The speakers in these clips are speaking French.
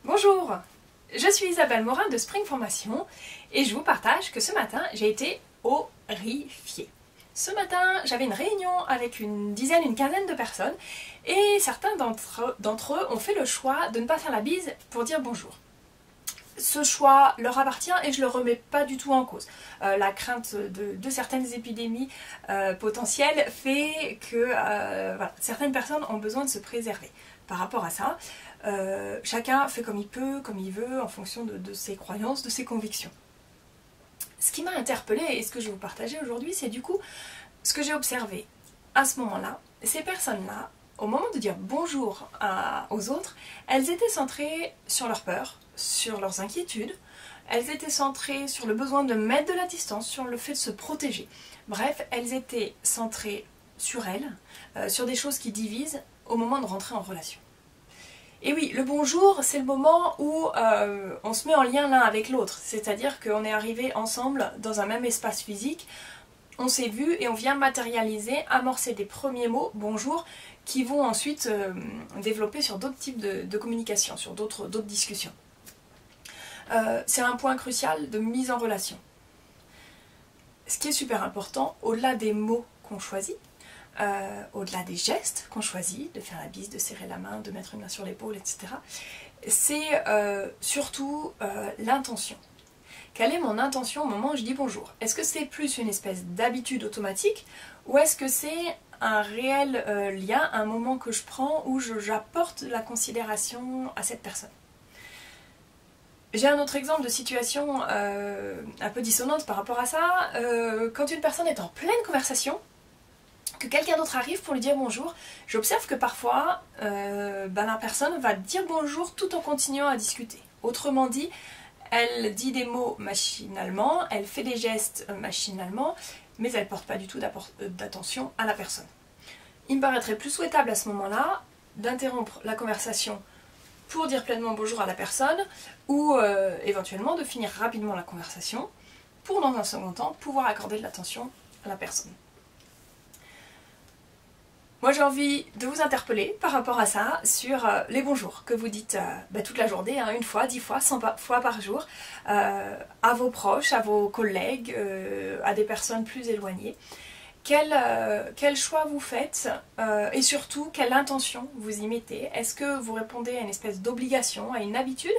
Bonjour, je suis Isabelle Morin de Spring Formation et je vous partage que ce matin j'ai été horrifiée. Ce matin j'avais une réunion avec une quinzaine de personnes et certains d'entre eux ont fait le choix de ne pas faire la bise pour dire bonjour. Ce choix leur appartient et je ne le remets pas du tout en cause. La crainte de certaines épidémies potentielles fait que voilà, certaines personnes ont besoin de se préserver. Par rapport à ça, chacun fait comme il peut, comme il veut, en fonction de ses croyances, de ses convictions. Ce qui m'a interpellée et ce que je vais vous partager aujourd'hui, c'est du coup ce que j'ai observé à ce moment-là. Ces personnes-là, au moment de dire bonjour aux autres, elles étaient centrées sur leur peur, sur leurs inquiétudes, elles étaient centrées sur le besoin de mettre de la distance, sur le fait de se protéger. Bref, elles étaient centrées sur elles, sur des choses qui divisent au moment de rentrer en relation. Et oui, le bonjour, c'est le moment où on se met en lien l'un avec l'autre, c'est-à-dire qu'on est arrivé ensemble dans un même espace physique, on s'est vu et on vient matérialiser, amorcer des premiers mots, bonjour, qui vont ensuite développer sur d'autres types de communication, sur d'autres discussions. C'est un point crucial de mise en relation. Ce qui est super important, au-delà des mots qu'on choisit, au-delà des gestes qu'on choisit, de faire la bise, de serrer la main, de mettre une main sur l'épaule, etc., c'est surtout l'intention. Quelle est mon intention au moment où je dis bonjour? Est-ce que c'est plus une espèce d'habitude automatique ou est-ce que c'est un réel lien, un moment que je prends où j'apporte de la considération à cette personne? J'ai un autre exemple de situation un peu dissonante par rapport à ça. Quand une personne est en pleine conversation, que quelqu'un d'autre arrive pour lui dire bonjour, j'observe que parfois la personne va dire bonjour tout en continuant à discuter. Autrement dit, elle dit des mots machinalement, elle fait des gestes machinalement, mais elle ne porte pas du tout d'attention à la personne. Il me paraîtrait plus souhaitable à ce moment-là d'interrompre la conversation pour dire pleinement bonjour à la personne ou éventuellement de finir rapidement la conversation pour dans un second temps pouvoir accorder de l'attention à la personne. Moi j'ai envie de vous interpeller par rapport à ça sur les bonjours que vous dites toute la journée, une fois, 10 fois, 100 fois par jour, à vos proches, à vos collègues, à des personnes plus éloignées. Quel choix vous faites et surtout quelle intention vous y mettez? Est-ce que vous répondez à une espèce d'obligation, à une habitude,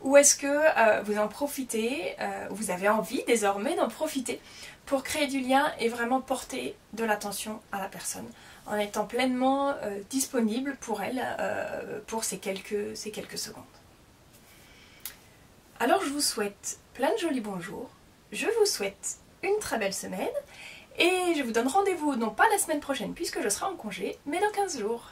ou est-ce que vous en profitez, vous avez envie désormais d'en profiter pour créer du lien et vraiment porter de l'attention à la personne en étant pleinement disponible pour elle pour ces quelques secondes. Alors je vous souhaite plein de jolis bonjours, je vous souhaite une très belle semaine et je vous donne rendez-vous non pas la semaine prochaine puisque je serai en congé, mais dans 15 jours.